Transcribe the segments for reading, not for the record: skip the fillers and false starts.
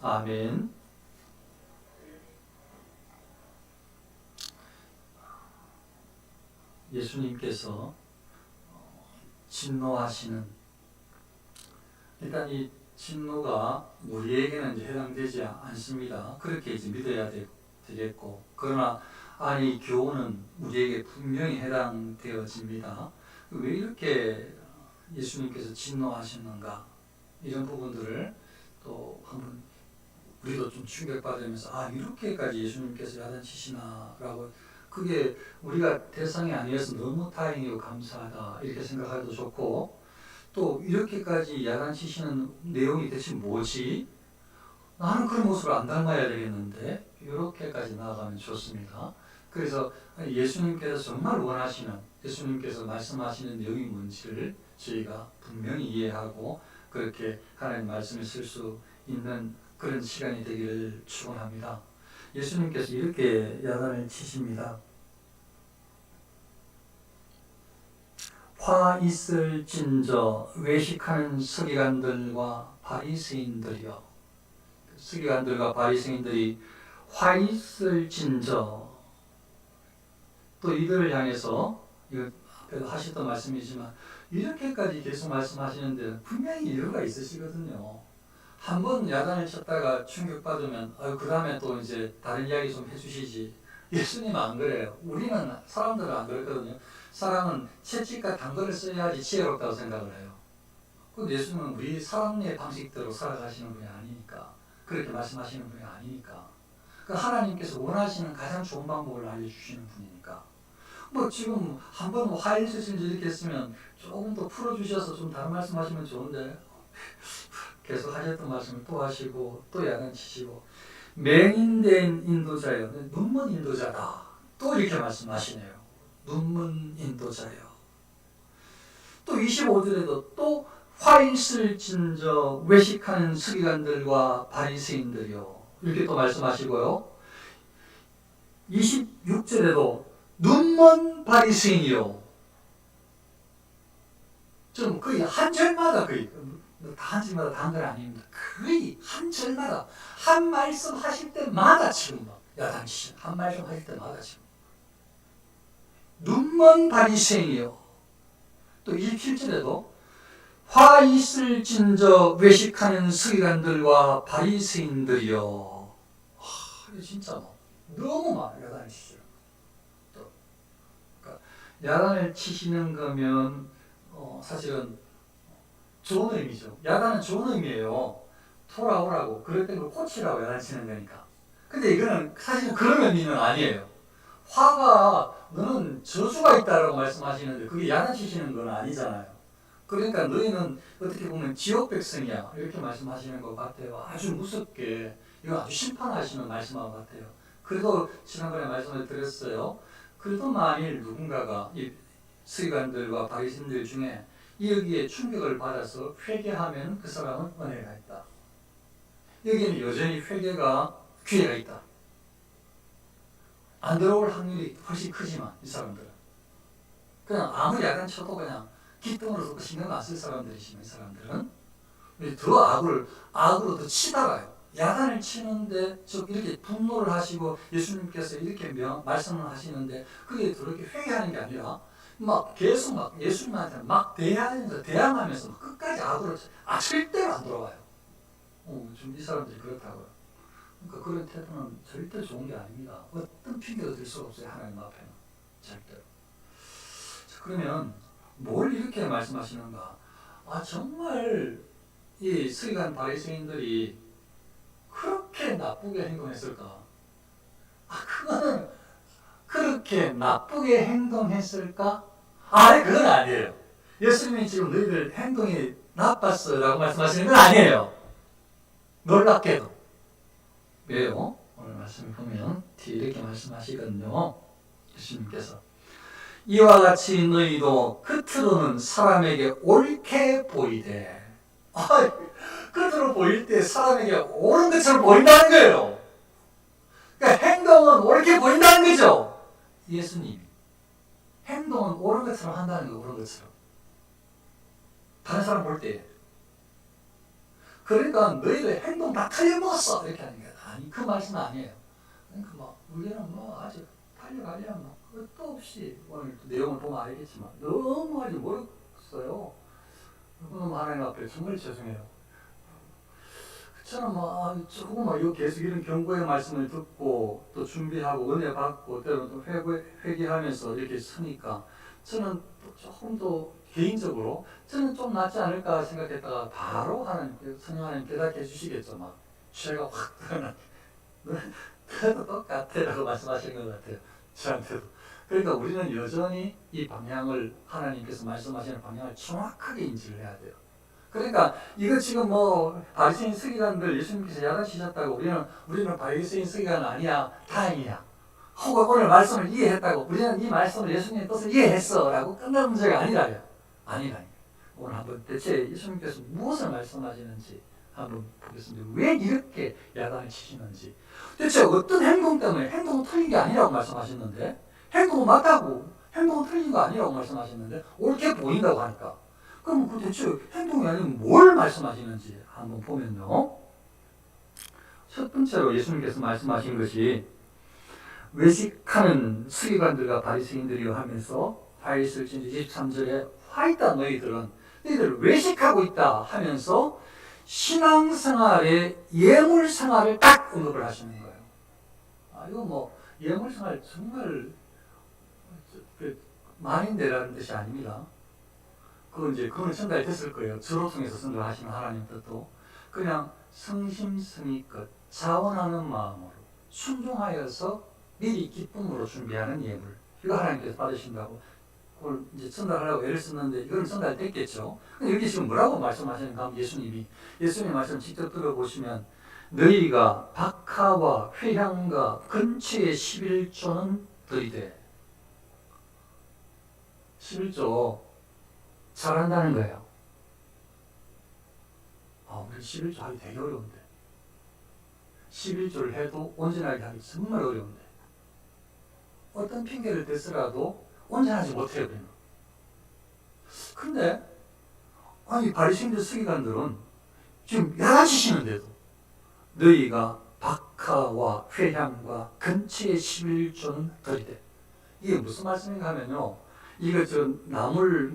아멘. 예수님께서 진노하시는, 일단 이 진노가 우리에게는 이제 해당되지 않습니다. 그렇게 이제 믿어야 되겠고, 그러나 아니 교훈은 우리에게 분명히 해당되어집니다. 왜 이렇게 예수님께서 진노하셨는가, 이런 부분들을 또 한번 우리도 좀 충격받으면서 이렇게까지 예수님께서 야단치시나라고, 그게 우리가 대상이 아니어서 너무 다행이고 감사하다 이렇게 생각해도 좋고, 또 이렇게까지 야단치시는 내용이 대체 뭐지? 나는 그런 모습을 안 닮아야 되겠는데, 이렇게까지 나아가면 좋습니다. 그래서 예수님께서 정말 원하시는, 예수님께서 말씀하시는 내용이 뭔지를 저희가 분명히 이해하고 그렇게 하나님 말씀에 쓸 수 있는 그런 시간이 되기를 축원합니다. 예수님께서 이렇게 야단을 치십니다. 화 있을진저 외식하는 서기관들과 바리새인들이여. 서기관들과 바리새인들이 화 있을진저, 또 이들을 향해서, 이거 앞에도 하셨던 말씀이지만 이렇게까지 계속 말씀하시는데 분명히 이유가 있으시거든요. 한번 야단을 쳤다가 충격받으면 그 다음에 또 이제 다른 이야기 좀 해주시지. 예수님은 안 그래요. 우리는, 사람들은 안 그렇거든요. 사람은 채찍과 단거를 써야지 지혜롭다고 생각을 해요. 근데 예수님은 우리 사람의 방식대로 살아가시는 분이 아니니까, 그렇게 말씀하시는 분이 아니니까, 하나님께서 원하시는 가장 좋은 방법을 알려주시는 분이니까, 지금 한번 화일 쓰신지 이렇게 했으면 조금 더 풀어주셔서 좀 다른 말씀하시면 좋은데, 계속 하셨던 말씀을 또 하시고 또 야단치시고, 맹인된 인도자여, 눈먼 인도자다, 또 이렇게 말씀하시네요. 눈먼 인도자여. 또 25절에도 또 화 있을진저 외식하는 서기관들과 바리새인들이요, 이렇게 또 말씀하시고요. 26절에도 눈먼 바리새인이요. 좀 거의 한 절마다, 거의 다 한 절마다 다 한 건 아닙니다. 거의 한 절마다, 한 말씀 하실 때마다 지금 야단치시는, 한 말씀 하실 때마다 지금 눈먼 바리새인이요. 또 27절에도 화 있을진저 외식하는 서기관들과 바리새인들이요. 이거 진짜 너무 많아요. 야단을 치시죠. 또 그러니까 야단을 치시는 거면 사실은 좋은 의미죠. 야단은 좋은 의미예요. 돌아오라고, 그랬던 걸 고치라고 야단치는 거니까. 근데 이거는 사실 그런 의미는 아니에요. 화가, 너는 저주가 있다라고 말씀하시는데 그게 야단치시는 건 아니잖아요. 그러니까 너희는 어떻게 보면 지옥 백성이야, 이렇게 말씀하시는 것 같아요. 아주 무섭게, 이거 아주 심판하시는 말씀하고 같아요. 그래도 지난번에 말씀을 드렸어요. 그래도 만일 누군가가 이 서기관들과 바리새인들 중에 여기에 충격을 받아서 회개하면 그 사람은 은혜가 있다. 여기에는 여전히 회개가 기회가 있다. 안 들어올 확률이 훨씬 크지만 이 사람들은 그냥 아무리 야단 쳐도 그냥 기쁨으로 신경 안 쓸 사람들이지만, 이 사람들은 더 악으로 더 치다가요, 야단을 치는데 이렇게 분노를 하시고 예수님께서 이렇게 말씀을 하시는데 그게 그렇게 회개하는 게 아니라 계속 예수님한테 대항하면서 끝까지 악으로, 절대로 안 돌아와요. 좀 이 사람들이 그렇다고요. 그러니까 그런 태도는 절대 좋은 게 아닙니다. 어떤 핑계도 들 수가 없어요, 하나님 앞에는. 절대로. 자, 그러면 뭘 이렇게 말씀하시는가? 정말 이 서기관 바리새인들이 그렇게 나쁘게 행동했을까? 그거는 그렇게 나쁘게 행동했을까? 그건 아니에요. 예수님이 지금 너희들 행동이 나빴어 라고 말씀하시는 건 아니에요. 놀랍게도. 왜요? 오늘 말씀을 보면 이렇게 말씀하시거든요. 예수님께서 이와 같이 너희도 겉으로는 사람에게 옳게 보이되, 겉으로 보일 때 사람에게 옳은 것처럼 보인다는 거예요. 그러니까 행동은 옳게 보인다는 거죠. 예수님이 행동은 옳은 것처럼 한다는 거예요. 옳은 것처럼 다른 사람 볼 때. 그러니까 너희들 행동 다 틀려먹었어 이렇게 하는 거야. 아니 그 말씀은 아니에요. 그러니까 뭐 우리는 뭐 아직 달려가려면 뭐 끝도 없이 오늘 내용을 보면 알겠지만 너무 아직 멀었어요. 너무 하나님 앞에 정말 죄송해요. 저는 조금만 계속 이런 경고의 말씀을 듣고 또 준비하고 은혜 받고 때로는 또 회개하면서 이렇게 서니까 저는 조금 더 개인적으로 저는 좀 낫지 않을까 생각했다가 바로 성령 하나님 깨닫게 해주시겠죠. 막 죄가 확 드러나. 너도 똑같아라고 말씀하시는 것 같아요. 저한테도. 그러니까 우리는 여전히 이 방향을 하나님께서 말씀하시는 방향을 정확하게 인지를 해야 돼요. 그러니까 이거 지금 바리새인 서기관들 예수님께서 야단치셨다고 우리는 바리새인 서기관 아니야 다행이야. 혹은 오늘 말씀을 이해했다고 우리는 이 말씀을 예수님의 뜻을 이해했어라고 끝나는 문제가 아니라요. 아니라요. 오늘 한번 대체 예수님께서 무엇을 말씀하시는지 한번 보겠습니다. 왜 이렇게 야단을 치시는지 대체 어떤 행동 때문에 행동은 틀린 게 아니라고 말씀하셨는데 행동은 맞다고 행동은 틀린 거 아니라고 말씀하셨는데 옳게 보인다고 하니까 그럼 그 대체 행동이 아니면 뭘 말씀하시는지 한번 보면요. 첫 번째로 예수님께서 말씀하신 것이 외식하는 서기관들과 바리새인들이여 하면서 바리새인 23절에 화이다 너희들은 너희들 외식하고 있다 하면서 신앙생활의 예물생활을 딱 언급을 하시는 거예요. 이거 예물생활 정말 만인대라는 뜻이 아닙니다. 그건 전달됐을 거예요. 저로 통해서 전달하시는 하나님 뜻도 그냥 성심성의껏 자원하는 마음으로 순종하여서 미리 기쁨으로 준비하는 예물. 이거 하나님께서 받으신다고 그걸 이제 전달하려고 애를 썼는데 이건 전달됐겠죠. 근데 여기 지금 뭐라고 말씀하시는가 하면 예수님 말씀 직접 들어보시면 너희가 박하와 회향과 근처의 11조는 들이되 11조 잘한다는 거예요. 우리 11조 하기 되게 어려운데 11조를 해도 온전하게 하기 정말 어려운데 어떤 핑계를 대서라도 온전하지 못해요. 근데 바리새인들 서기관들은 지금 야단치시는데도 너희가 박하와 회향과 근처의 11조는 들이되 이게 무슨 말씀인가 하면요. 이거 나물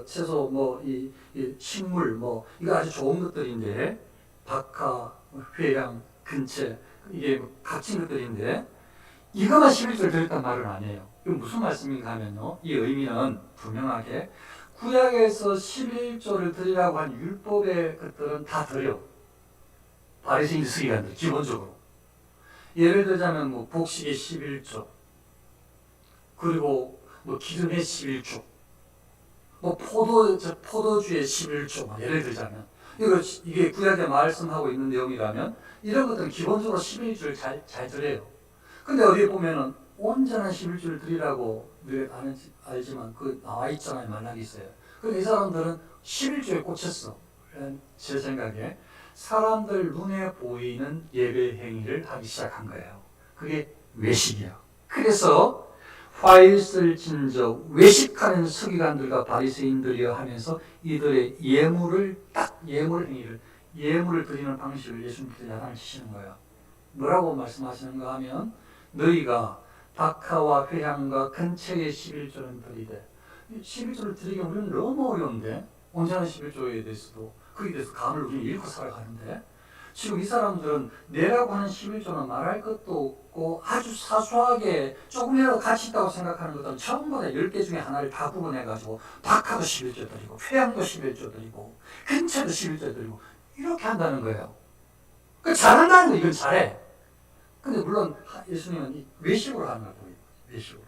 채소 이 식물 이거 아주 좋은 것들인데 박하, 회향, 근처 이게 값진 것들인데 이거만 11조를 드렸단 말은 아니에요. 이거 무슨 말씀인가 하면요. 이 의미는 분명하게 구약에서 11조를 드리라고 한 율법의 것들은 다 드려. 바리새인 서기관들 기본적으로. 예를 들자면 복식의 11조 그리고 기름의 11조 포도주의 11조 예를 들자면 이게 구약에 말씀하고 있는 내용이라면 이런 것들은 기본적으로 11조를 잘 드려요. 근데 어디에 보면은 온전한 11조를 드리라고 알지만 나와 있잖아요. 만약에 있어요. 근데 이 사람들은 11조에 꽂혔어. 제 생각에 사람들 눈에 보이는 예배 행위를 하기 시작한 거예요. 그게 외식이야. 그래서 화일을 진저 외식하는 서기관들과 바리새인들이여 하면서 이들의 예물을 예물을 드리는 방식을 예수님께서 야단을 치시는 거예요. 뭐라고 말씀하시는가 하면 너희가 박하와 회향과 근처의 11조는 드리되 11조를 드리기 우리는 너무 어려운데 온전한 11조에 대해서도 거기에 대해서 감을 우리는 잃고 살아가는데 지금 이 사람들은 내라고 하는 11조는 말할 것도 없고 아주 사소하게 조금이라도 가치 있다고 생각하는 것들은 전부 다 10개 중에 하나를 다 구분해가지고 박하도 11조 드리고 회향도 11조 드리고 근처도 11조 드리고 이렇게 한다는 거예요. 잘한다는 거 이건 잘해. 근데 물론 예수님은 외식으로 하는 걸 보여요. 외식으로.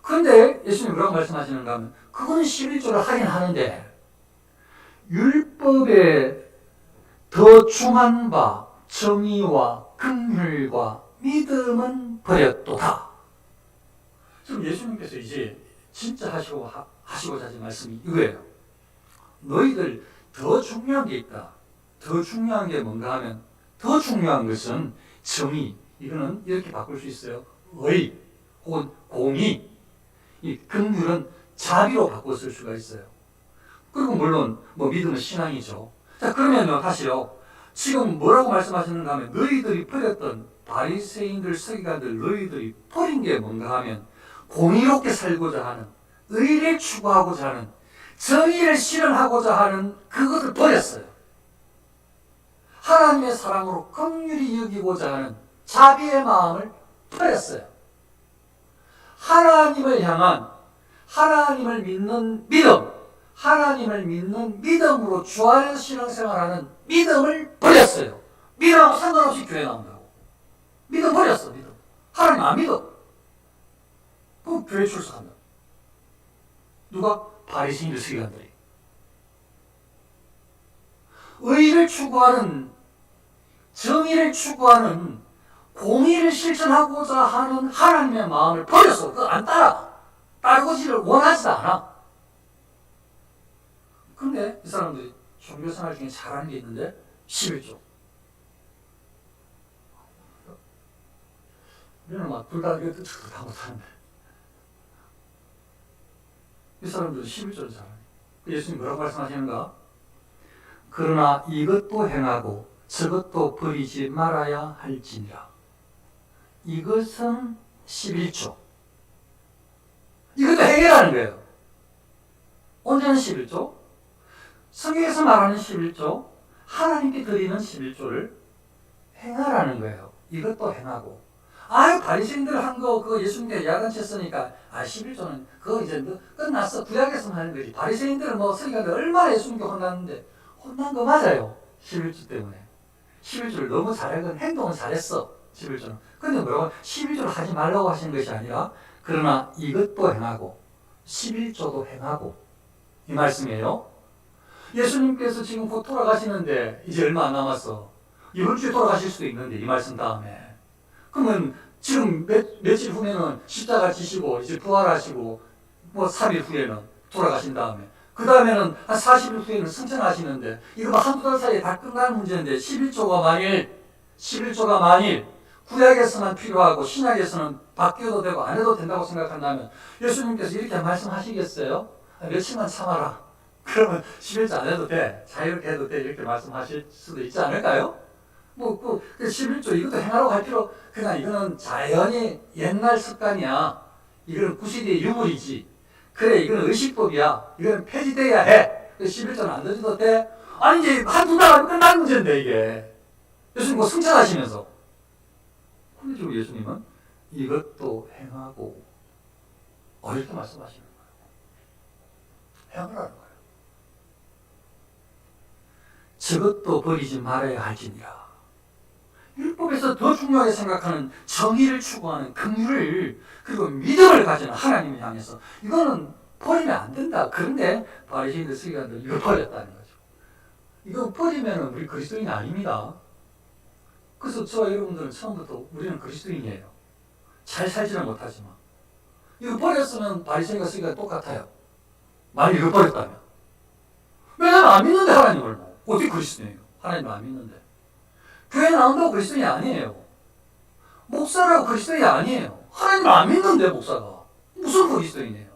그런데 예수님이 뭐라고 말씀하시는가 하면 그거는 11조를 하긴 하는데 율법에 더 중한 바 정의와 긍휼과 믿음은 버렸도다. 지금 예수님께서 이제 진짜 하시고자 하신 말씀이 이거예요. 너희들 더 중요한 게 있다. 더 중요한 게 뭔가 하면 더 중요한 것은 정의. 이거는 이렇게 바꿀 수 있어요. 의 혹은 공의. 이 긍휼은 자비로 바꿔 쓸 수가 있어요. 그리고 물론 뭐 믿음은 신앙이죠. 자, 그러면요, 다시요. 지금 뭐라고 말씀하시는가 하면 너희들이 버렸던 바리새인들, 서기관들 너희들이 버린 게 뭔가 하면 공의롭게 살고자 하는, 의를 추구하고자 하는, 정의를 실현하고자 하는 그것을 버렸어요. 하나님의 사랑으로 긍휼히 여기고자 하는 자비의 마음을 버렸어요. 하나님을 향한, 하나님을 믿는 믿음, 하나님을 믿는 믿음으로 주 안에서 신앙생활하는 믿음을 버렸어요. 믿음하고 상관없이 교회 나온다고. 믿음 버렸어, 믿음. 하나님 안 믿어. 그럼 교회 출석한다. 누가? 바리새인들, 서기관들이. 의를 추구하는, 정의를 추구하는, 공의를 실천하고자 하는 하나님의 마음을 버렸어. 그거 안 따라. 따르고지를 원하지도 않아. 근데 이 사람들이 종교생활 중에 잘하는 게 있는데 11조. 우리는 막 둘 다 이것도 저것도 다 못하는데 이 사람들은 11조를 잘하네. 예수님 뭐라고 말씀하시는가? 그러나 이것도 행하고 저것도 버리지 말아야 할지니라. 이것은 11조. 이것도 행해라는 거예요. 언제는 11조? 성경에서 말하는 11조, 하나님께 드리는 11조를 행하라는 거예요. 이것도 행하고. 아유, 바리새인들 한 거, 그거 예수님께 야단치 쓰니까, 11조는 그거 이제 끝났어. 구약에서만 하는 거지. 바리새인들은 뭐 서기관들 얼마나 예수님께 혼났는데, 혼난 거 맞아요. 11조 때문에. 11조를 너무 잘하건 행동은 잘했어. 11조는. 근데 뭐라고? 11조를 하지 말라고 하시는 것이 아니라, 그러나 이것도 행하고, 11조도 행하고, 이 말씀이에요. 예수님께서 지금 곧 돌아가시는데 이제 얼마 안 남았어. 이번 주에 돌아가실 수도 있는데 이 말씀 다음에. 그러면 지금 며칠 후에는 십자가 지시고 이제 부활하시고 뭐 3일 후에는 돌아가신 다음에 그 다음에는 한 40일 후에는 승천하시는데 이거 한두 달 사이에 다 끝나는 문제인데 11조가 만일 구약에서만 필요하고 신약에서는 바뀌어도 되고 안 해도 된다고 생각한다면 예수님께서 이렇게 말씀하시겠어요? 며칠만 참아라. 그러면 11조 안 해도 돼. 자유롭게 해도 돼. 이렇게 말씀하실 수도 있지 않을까요? 뭐, 11조 이것도 행하라고 할 필요, 그냥 이거는 자연히 옛날 습관이야. 이거는 구시대의 유물이지. 그래, 이거는 의식법이야. 이거는 폐지돼야 해. 11조는 안 되도 돼. 아니, 이제 한두 달 하면 끝나는 문제인데, 이게. 예수님 뭐 승천하시면서. 근데 지금 예수님은 이것도 행하고, 이렇게 말씀하시는 거예요. 행하라는 거예요. 저것도 버리지 말아야 할지니라. 율법에서 더 중요하게 생각하는 정의를 추구하는 긍휼을 그리고 믿음을 가지는 하나님을 향해서 이거는 버리면 안 된다. 그런데 바리새인들, 서기관들 이거 버렸다는 거죠. 이거 버리면 우리 그리스도인이 아닙니다. 그래서 저와 여러분들은 처음부터 우리는 그리스도인이에요. 잘 살지는 못하지만 이거 버렸으면 바리새인과 서기관 똑같아요. 만약 이거 버렸다면. 왜냐면 안 믿는데 하나님을 뭐. 어떻게 그리스도인이에요? 하나님을 안 믿는데. 교회 나온다고 그리스도인이 아니에요. 목사라고 그리스도인이 아니에요. 하나님을 안 믿는데 목사가. 무슨 그리스도인이에요?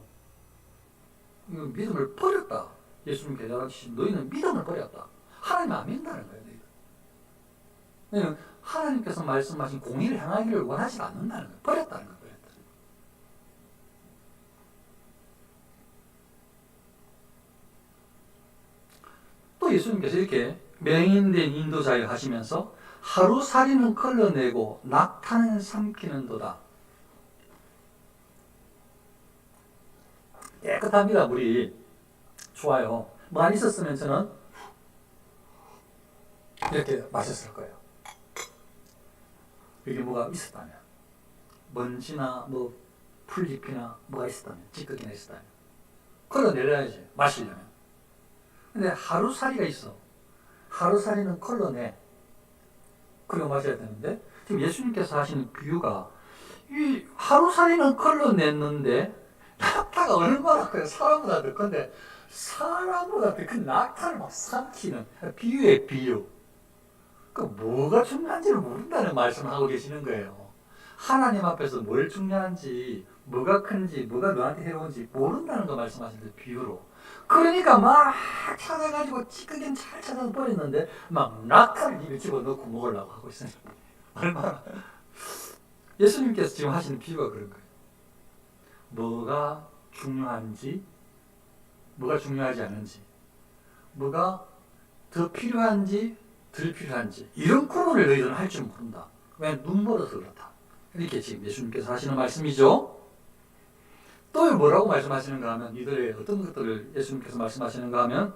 이건 믿음을 버렸다. 예수님께 가르치신 너희는 믿음을 버렸다. 하나님을 안 믿는다는 거예요. 너희는 하나님께서 말씀하신 공의를 행하기를 원하지 않는다는 거예요. 버렸다는 거예요. 또 예수님께서 이렇게 맹인된 인도자여 하시면서 하루살이는 걸러내고 낙타는 삼키는도다. 깨끗합니다. 물이 좋아요. 많이 있었으면 저는 이렇게 마셨을 거예요. 여기 뭐가 있었다면, 먼지나 뭐 풀잎이나 뭐가 있었다면, 찌꺼기나 있었다면 걸러내려야지, 마시려면. 근데 하루살이가 있어. 하루살이는 걸러내. 그리고 마셔야 되는데, 지금 예수님께서 하시는 비유가, 이 하루살이는 걸러냈는데, 낙타가 얼마나 커요. 사람보다 더 큰데, 사람보다 더 큰 낙타를 막 삼키는 비유의 비유. 그 뭐가 중요한지를 모른다는 말씀을 하고 계시는 거예요. 하나님 앞에서 뭘 중요한지, 뭐가 큰지, 뭐가 너한테 해로운지 모른다는 거 말씀하시는데 비유로. 그러니까 막 찾아가지고 찌끄긴 잘 찾아서 버렸는데 막 낙타를 입에 집어넣고 먹으려고 하고 있어요. 얼마나 예수님께서 지금 하시는 비유가 그런 거예요. 뭐가 중요한지, 뭐가 중요하지 않은지, 뭐가 더 필요한지, 덜 필요한지 이런 구분을 너희들은 할 줄 모른다. 왜? 눈 멀어서 그렇다. 이렇게 지금 예수님께서 하시는 말씀이죠. 또 뭐라고 말씀하시는가 하면 이들의 어떤 것들을 예수님께서 말씀하시는가 하면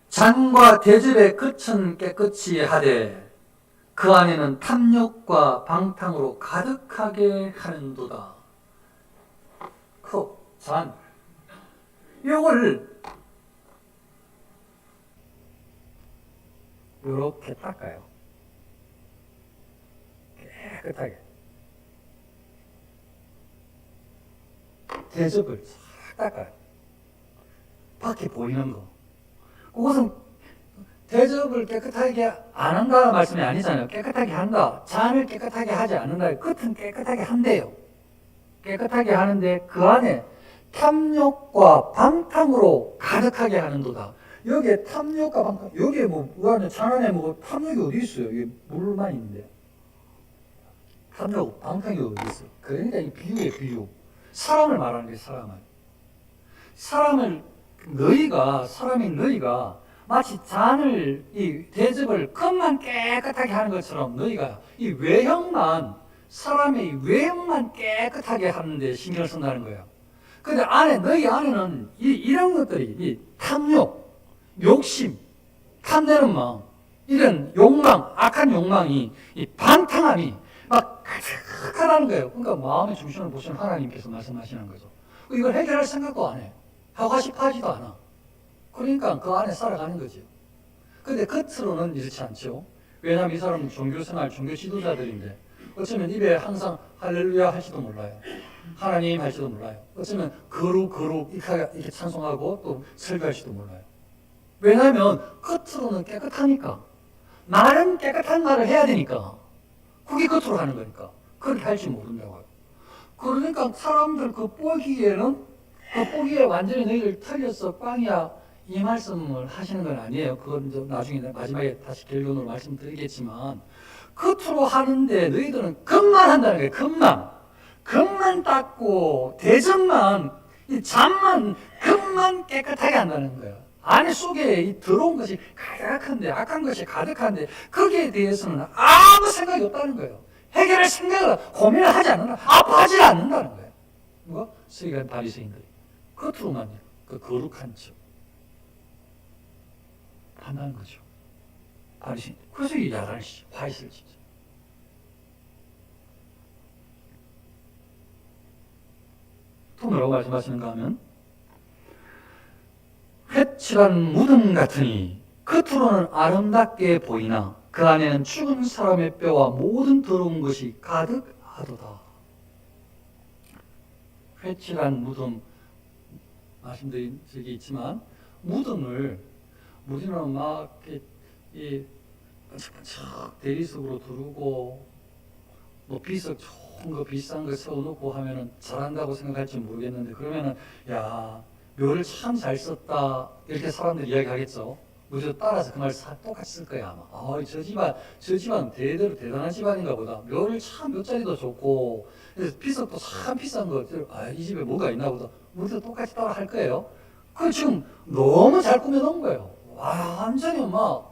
잔과 대접의 끝은 깨끗이 하되 그 안에는 탐욕과 방탕으로 가득하게 하는도다. 컵, 잔 요걸 요렇게 닦아요. 깨끗하게. 대접을 싹 닦아요. 밖에 보이는 거. 그것은 대접을 깨끗하게 안 한다는 말씀이 아니잖아요. 깨끗하게 한다. 잔을 깨끗하게 하지 않는다. 끝은 깨끗하게 한대요. 깨끗하게 하는데 그 안에 탐욕과 방탕으로 가득하게 하는도다. 여기에 탐욕과 방탕, 여기에 뭐, 그 안에 잔 안에 뭐 탐욕이 어디 있어요? 이게 물만 있는데. 탐욕, 방탕이 어디 있어요? 그러니까 이 비유예요, 비유. 사람을 말하는 거예요, 사람을. 사람인 너희가 마치 잔을, 이 대접을 컵만 깨끗하게 하는 것처럼 너희가 이 외형만, 사람의 외형만 깨끗하게 하는데 신경을 쓴다는 거예요. 근데 너희 안에는 이런 것들이, 이 탐욕, 욕심, 탐내는 마음, 이런 욕망, 악한 욕망이, 이 방탕함이 막 가득하다는 거예요. 그러니까 마음의 중심을 보시는 하나님께서 말씀하시는 거죠. 이걸 해결할 생각도 안 해요. 하고 싶어 하지도 않아. 그러니까 그 안에 살아가는 거죠. 근데 겉으로는 이렇지 않죠. 왜냐하면 이 사람은 종교생활, 종교 지도자들인데 어쩌면 입에 항상 할렐루야 할지도 몰라요. 하나님 할지도 몰라요. 어쩌면 거룩 이렇게 찬송하고 또 설교할지도 몰라요. 왜냐하면 겉으로는 깨끗하니까. 말은 깨끗한 말을 해야 되니까. 그게 겉으로 하는 거니까. 그렇게 할지 모른다고요. 그러니까 사람들 그 보기에 완전히 너희를 틀렸어, 꽝이야, 이 말씀을 하시는 건 아니에요. 그건 이제 나중에 마지막에 다시 결론으로 말씀드리겠지만, 겉으로 하는데 너희들은 겉만 한다는 거예요. 겉만 닦고, 대접만, 이 잔만, 겉만 깨끗하게 한다는 거예요. 안에 속에 이 더러운 것이 가득한데, 악한 것이 가득한데, 거기에 대해서는 아무 생각이 없다는 거예요. 해결할 생각을, 고민을 하지 않는다. 아파하지 않는다는 거예요. 누가? 서기관 바리새인들이. 겉으로만 그 거룩한 척 한다는 거죠. 바리새인. 그래서 이 야단을 화이스를 치죠. 또 뭐라고 말씀하시는가 하면 회칠한 무덤 같으니 겉으로는 아름답게 보이나 그 안에는 죽은 사람의 뼈와 모든 더러운 것이 가득하도다. 회칠한 무덤 말씀드린 적이 있지만 무덤을 우리는 막 이 반짝반짝 대리석으로 두르고 뭐 비석 좋은 거 비싼 거 세워놓고 하면은 잘한다고 생각할지 모르겠는데 그러면은 야 묘를 참 잘 썼다 이렇게 사람들이 이야기하겠죠. 우리도 따라서 그 말 똑같이 쓸 거야 아마. 저 집안 대대로 대단한 집안인가 보다. 묘를 참 묘자리도 좋고 비석도 참 비싼 거. 이 집에 뭐가 있나 보다. 우리도 똑같이 따라 할 거예요. 그 지금 너무 잘 꾸며놓은 거예요. 와 완전히 막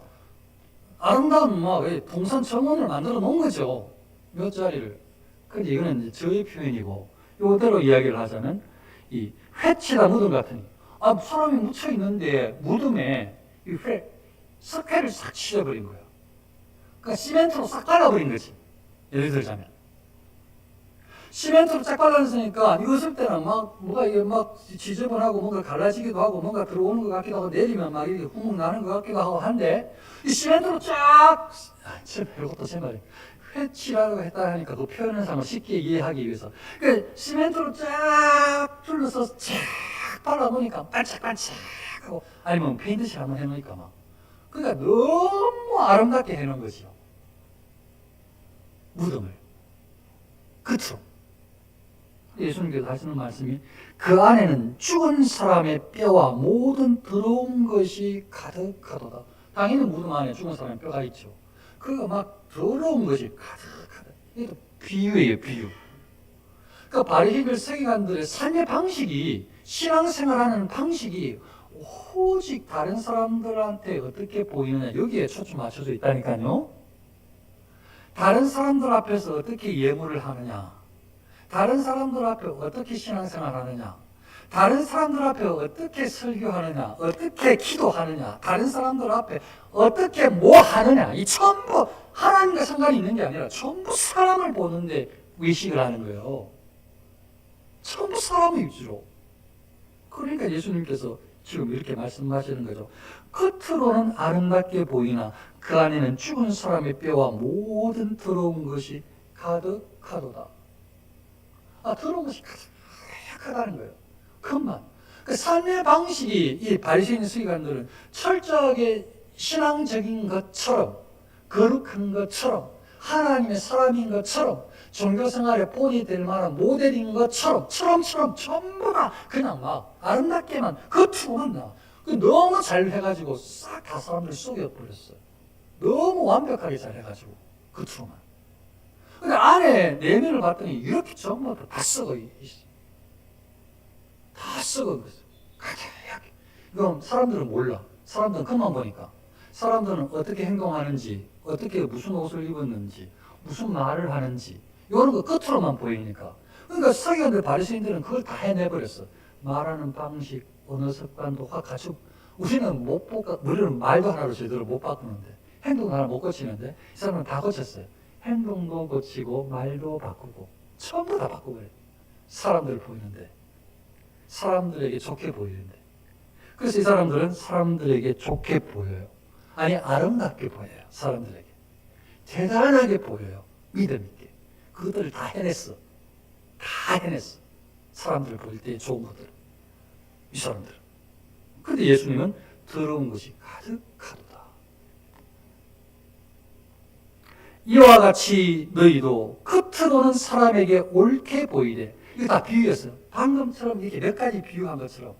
아름다운 막 동산 정원을 만들어 놓은 거죠. 묘자리를. 근데 이거는 이제 저의 표현이고 이대로 이야기를 하자면 이 회치다 무덤 같으니 사람이 묻혀 있는데 무덤에 이 석회를 싹 칠해버린 거예요. 그러니까 시멘트로 싹 발라버린 거지. 예를 들자면 시멘트로 쫙 발라놨으니까 이거 쓸 때는 막 뭐가 이게 막 지저분하고 뭔가 갈라지기도 하고 뭔가 들어오는 것 같기도 하고 내리면 막 이렇게 구멍 나는 것 같기도 하고 한데 이 시멘트로 쫙 이것도 제 말이에요. 회치라고 했다 하니까 그 표현상을 쉽게 이해하기 위해서 그 시멘트로 쫙 둘러서 쫙 발라놓으니까 반짝반짝하고 아니면 페인트칠 한번 해놓으니까 막 그러니까 너무 아름답게 해놓은 거죠. 무덤을 끝으로 예수님께서 하시는 말씀이 그 안에는 죽은 사람의 뼈와 모든 더러운 것이 가득하도다. 당연히 무덤 안에 죽은 사람의 뼈가 있죠. 그거 막 더러운 것이 가득하다. 이게 비유예요, 비유. 그러니까 바리새인들 서기관들의 삶의 방식이, 신앙생활하는 방식이 오직 다른 사람들한테 어떻게 보이느냐, 여기에 초점 맞춰져 있다니까요. 다른 사람들 앞에서 어떻게 예물을 하느냐, 다른 사람들 앞에 어떻게 신앙생활하느냐, 다른 사람들 앞에 어떻게 설교하느냐, 어떻게 기도하느냐, 다른 사람들 앞에 어떻게 뭐 하느냐, 이 전부 하나님과 상관이 있는 게 아니라 전부 사람을 보는데 의식을 하는 거예요. 전부 사람의 위주로. 그러니까 예수님께서 지금 이렇게 말씀하시는 거죠. 겉으로는 아름답게 보이나 그 안에는 죽은 사람의 뼈와 모든 더러운 것이 가득하도다. 더러운 것이 가득하다는 거예요. 그것만. 그 삶의 방식이 이 바리새인 서기관들은 철저하게 신앙적인 것처럼, 거룩한 것처럼, 하나님의 사람인 것처럼, 종교생활의 본이 될 만한 모델인 것처럼, 전부 다 그냥 막 아름답게만 겉으로만 나. 너무 잘 해가지고 싹 다 사람들 속여버렸어요. 너무 완벽하게 잘 해가지고 겉으로만. 근데 안에 내면을 봤더니 이렇게 전부 다 썩어 있어. 다 썩어 있어. 가득하게. 그럼 사람들은 몰라. 사람들은 그만 보니까. 사람들은 어떻게 행동하는지, 어떻게 무슨 옷을 입었는지, 무슨 말을 하는지, 이런 거 끝으로만 보이니까. 그러니까 서기관들, 바리새인들은 그걸 다 해내버렸어. 말하는 방식, 언어 습관도 확 갖추고. 우리는 우리는 말도 하나로 제대로 못 바꾸는데, 행동 하나 못 고치는데, 이 사람은 다 고쳤어요. 행동도 고치고, 말도 바꾸고, 전부 다 바꾸버려요. 사람들 보이는데, 사람들에게 좋게 보이는데. 그래서 이 사람들은 사람들에게 좋게 보여요. 아니, 아름답게 보여요. 사람들에게. 대단하게 보여요. 믿음 있게. 그것들을 다 해냈어. 다 해냈어. 사람들을 볼 때 좋은 것들. 이 사람들. 근데 예수님은 더러운 것이 가득하도다. 이와 같이 너희도 겉으로는 사람에게 옳게 보이되, 이거 다 비유였어요. 방금처럼 이렇게 몇 가지 비유한 것처럼.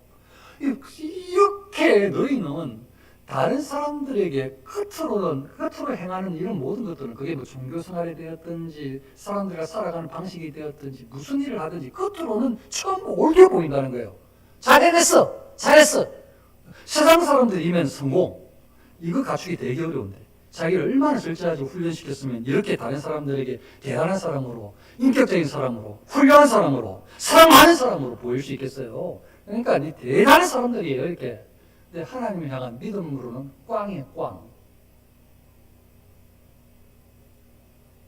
이렇게 너희는 다른 사람들에게 겉으로 행하는 이런 모든 것들은, 그게 뭐 종교생활이 되었든지 사람들과 살아가는 방식이 되었든지 무슨 일을 하든지 겉으로는 전부 옳게 보인다는 거예요. 잘해냈어. 잘했어. 세상 사람들이면 성공. 이거 갖추기 되게 어려운데 자기를 얼마나 절제하고 훈련시켰으면 이렇게 다른 사람들에게 대단한 사람으로, 인격적인 사람으로, 훌륭한 사람으로, 사랑 많은 사람으로 보일 수 있겠어요. 그러니까 이 대단한 사람들이에요. 이렇게. 근데 하나님을 향한 믿음으로는 꽝이에요. 꽝.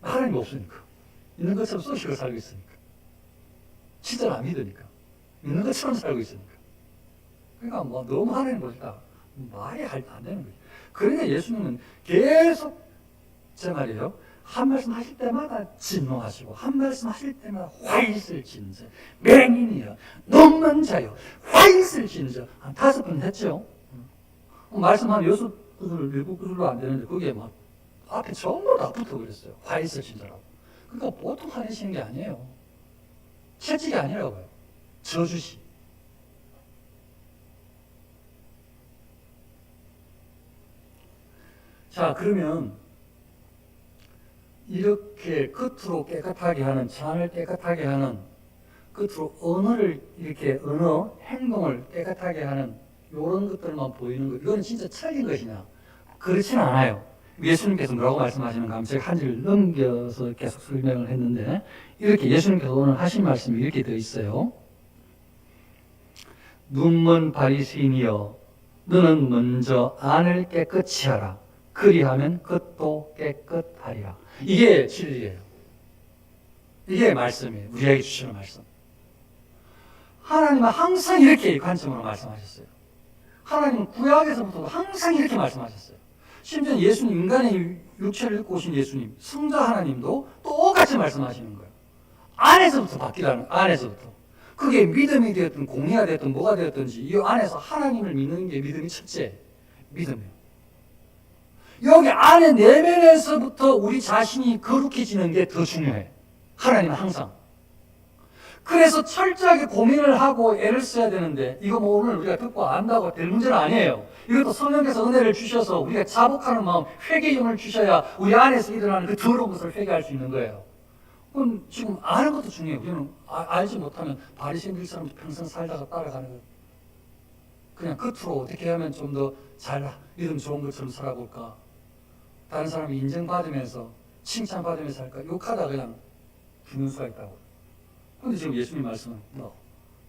하나님이 없으니까. 있는 것처럼 소식을 살고 있으니까. 진짜를 안 믿으니까. 있는 것처럼 살고 있으니까. 그러니까 뭐 너무 하나님 보니까 말이 안 되는 거죠. 그러니까 예수님은 계속 제 말이에요. 한 말씀 하실 때마다 진노하시고, 한 말씀 하실 때마다 화있을 진저, 맹인이여, 눈먼 자여, 화있을 진저. 한 5번 했죠. 말씀 한 6구슬, 7구슬로 안 되는데 그게 막 앞에 전부 다 붙어 그랬어요. 화있을 진저라고. 그러니까 보통 화내시는 게 아니에요. 채찍이 아니라고요. 저주시. 자, 그러면 이렇게 겉으로 깨끗하게 하는, 잔을 깨끗하게 하는, 겉으로 언어를 이렇게 행동을 깨끗하게 하는 이런 것들만 보이는 것, 이거는 진짜 틀린 것이냐? 그렇지는 않아요. 예수님께서 뭐라고 말씀하시는가 하면 제가 한 줄 넘겨서 계속 설명을 했는데, 이렇게 예수님께서 오늘 하신 말씀이 이렇게 되어 있어요. 눈먼 바리새인이여, 너는 먼저 안을 깨끗이 하라. 그리하면 겉도 깨끗하리라. 이게 진리예요. 이게 말씀이에요. 우리에게 주시는 말씀. 하나님은 항상 이렇게 관점으로 말씀하셨어요. 하나님은 구약에서부터 항상 이렇게 말씀하셨어요. 심지어 예수님, 인간의 육체를 입고 오신 예수님, 성자 하나님도 똑같이 말씀하시는 거예요. 안에서부터 바뀌라는, 안에서부터. 그게 믿음이 되었든 공의가 되었든 뭐가 되었든지 이 안에서 하나님을 믿는 게 믿음이 첫째 믿음이에요. 여기 안에 내면에서부터 우리 자신이 거룩해지는 게 더 중요해. 하나님은 항상. 그래서 철저하게 고민을 하고 애를 써야 되는데 이거 뭐 오늘 우리가 듣고 안다고 될 문제는 아니에요. 이것도 성령께서 은혜를 주셔서 우리가 자복하는 마음, 회개의 영을 주셔야 우리 안에서 일어나는 그 더러운 것을 회개할 수 있는 거예요. 그럼 지금 아는 것도 중요해요. 우리는 알지 못하면 바리새인들 사람 평생 살다가 따라가는 거예요. 그냥 겉으로 어떻게 하면 좀 더 잘 믿음 좋은 것처럼 살아볼까, 다른 사람이 인정받으면서 칭찬받으면서 할까, 욕하다 그냥 죽는 수가 있다고. 근데 지금 예수님 말씀은 뭐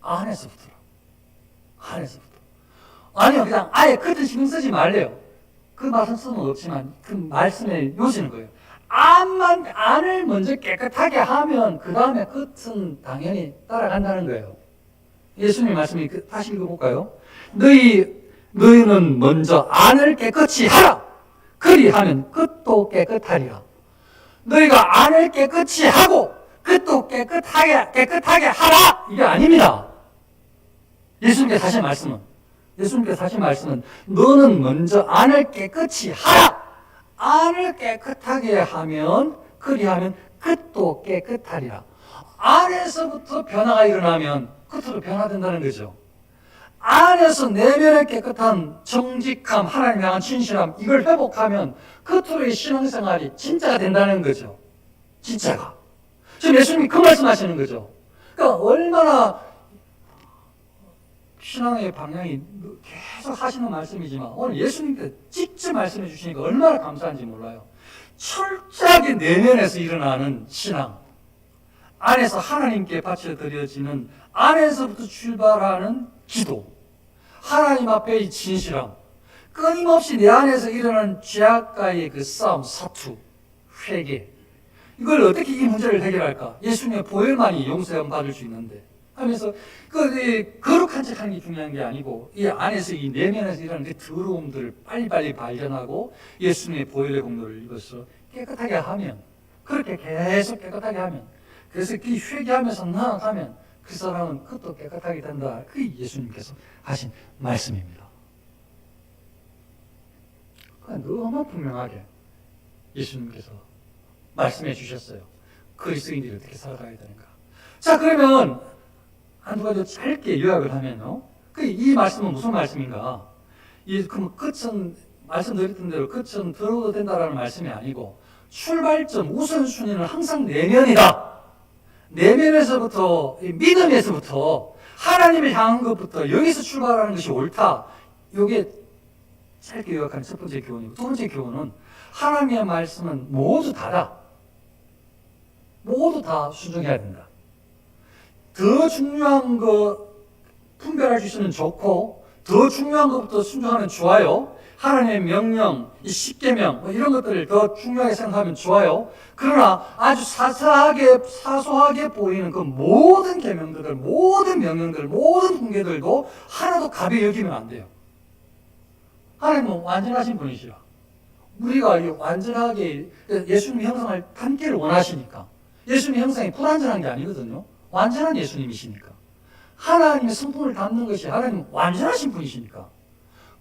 안에서부터 아니요, 그냥 아예 겉은 신경 쓰지 말래요. 그 말씀 쓰면 없지만 그 말씀에 요지는 거예요. 안을 먼저 깨끗하게 하면 그 다음에 끝은 당연히 따라간다는 거예요. 예수님 말씀이 다시 읽어볼까요? 너희는 먼저 안을 깨끗이 하라. 그리하면 끝도 깨끗하리라. 너희가 안을 깨끗이 하고 끝도 깨끗하게 하라. 이게 아닙니다. 예수님께서 하신 말씀은 너는 먼저 안을 깨끗이 하라. 안을 깨끗하게 하면 그리하면 끝도 깨끗하리라. 안에서부터 변화가 일어나면 끝으로 변화된다는 거죠. 안에서 내면의 깨끗한 정직함, 하나님 향한 진실함, 이걸 회복하면 끝으로의 신앙생활이 진짜가 된다는 거죠. 진짜가. 지금 예수님이 그 말씀하시는 거죠. 그러니까 얼마나 신앙의 방향이 계속 하시는 말씀이지만 오늘 예수님께 직접 말씀해 주시니까 얼마나 감사한지 몰라요. 철저하게 내면에서 일어나는 신앙, 안에서 하나님께 바쳐 드려지는, 안에서부터 출발하는 기도, 하나님 앞의 진실함, 끊임없이 내 안에서 일어나는 죄악과의 그 싸움, 사투, 회개, 이걸 어떻게 이 문제를 해결할까? 예수님의 보혈만이 용서함 받을 수 있는데 하면서 거룩한 척하는 게 중요한 게 아니고 이 안에서 이 내면에서 일어나는 그 더러움들을 빨리빨리 발견하고 예수님의 보혈의 공로를 입어서 깨끗하게 하면, 그렇게 계속 깨끗하게 하면, 그래서 그 회개하면서 나아가면 그 사람은 그것도 깨끗하게 된다. 그게 예수님께서 하신 말씀입니다. 너무 분명하게 예수님께서 말씀해 주셨어요. 그리스도인들이 어떻게 살아가야 되는가. 자, 그러면 한두 가지 짧게 요약을 하면요. 이 말씀은 무슨 말씀인가? 그럼 끝은 말씀드렸던 대로 끝은 들어도 된다라는 말씀이 아니고 출발점, 우선순위는 항상 내면이다. 내면에서부터, 믿음에서부터, 하나님을 향한 것부터 여기서 출발하는 것이 옳다. 이게 짧게 요약하는 첫 번째 교훈이고, 두 번째 교훈은 하나님의 말씀은 모두 다다. 모두 다 순종해야 된다. 더 중요한 거 분별할 수 있으면 좋고, 더 중요한 것부터 순종하면 좋아요. 하나님의 명령, 이 십계명 이런 것들을 더 중요하게 생각하면 좋아요. 그러나 아주 사소하게 보이는 그 모든 계명들, 모든 명령들, 모든 훈계들도 하나도 가벼이 여기면 안 돼요. 하나님은 완전하신 분이시라. 우리가 완전하게 예수님 형상을 닮기를 원하시니까. 예수님 형상이 불완전한 게 아니거든요. 완전한 예수님이시니까. 하나님의 성품을 담는 것이 하나님 완전하신 분이시니까.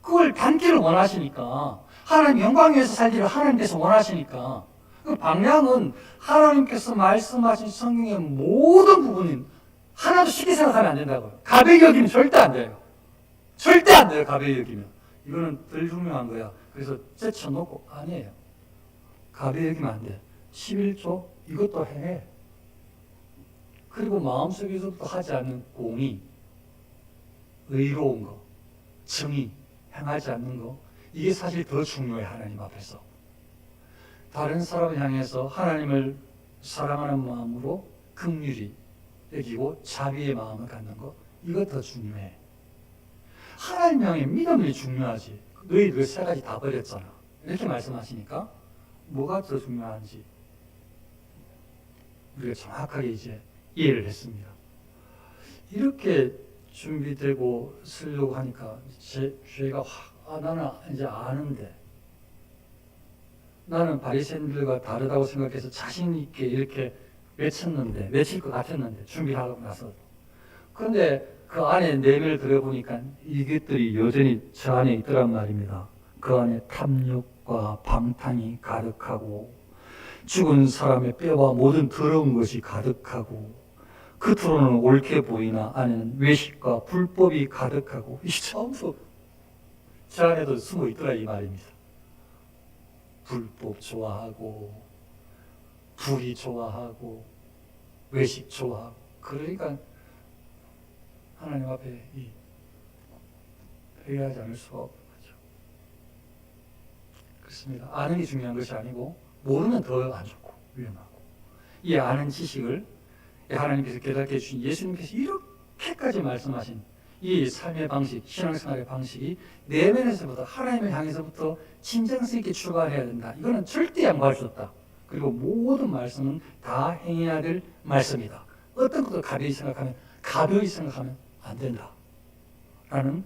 그걸 닮기를 원하시니까, 하나님 영광 위에서 살기를 하나님께서 원하시니까, 그 방향은 하나님께서 말씀하신 성경의 모든 부분인 하나도 쉽게 생각하면 안 된다고요. 가벼이 여기면 절대 안 돼요. 절대 안 돼요, 가벼이 여기면. 이거는 덜 중요한 거야. 그래서 제쳐놓고, 아니에요. 가벼이 여기면 안 돼. 11조 이것도 해. 그리고 마음속에서부터 하지 않는 공의, 의로운 거, 정의, 행하지 않는 거, 이게 사실 더 중요해. 하나님 앞에서 다른 사람을 향해서 하나님을 사랑하는 마음으로 긍휼히 여기고 자비의 마음을 갖는 거, 이거 더 중요해. 하나님 향해 믿음이 중요하지. 너희들 세 가지 다 버렸잖아. 이렇게 말씀하시니까 뭐가 더 중요한지 우리가 정확하게 이제 이해를 했습니다. 이렇게 준비되고 쓰려고 하니까 제가 나는 이제 아는데, 나는 바리새인들과 다르다고 생각해서 자신 있게 이렇게 외쳤는데, 외칠 것 같았는데 준비하고 나서, 그런데 그 안에 내면을 들여보니까 이것들이 여전히 저 안에 있더란 말입니다. 그 안에 탐욕과 방탕이 가득하고 죽은 사람의 뼈와 모든 더러운 것이 가득하고, 겉으로는 옳게 보이나 안에는 외식과 불법이 가득하고 이 처음부터 제 안에도 숨어 있더라 이 말입니다. 불법 좋아하고 불이 좋아하고 외식 좋아하고 그러니까 하나님 앞에 회개하지 않을 수가 없는 거죠. 그렇습니다. 아는 게 중요한 것이 아니고 모르면 더 안 좋고 위험하고 이 아는 지식을 하나님께서 깨닫게 해주신 예수님께서 이렇게까지 말씀하신 이 삶의 방식, 신앙생활의 방식이 내면에서부터 하나님을 향해서부터 진정성 있게 출발해야 된다. 이거는 절대 양보할 수 없다. 그리고 모든 말씀은 다 행해야 될 말씀이다. 어떤 것도 가벼이 생각하면 안 된다. 라는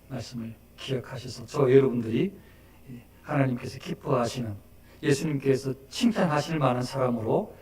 말씀을 기억하셔서 저 여러분들이 하나님께서 기뻐하시는 예수님께서 칭찬하실 만한 사람으로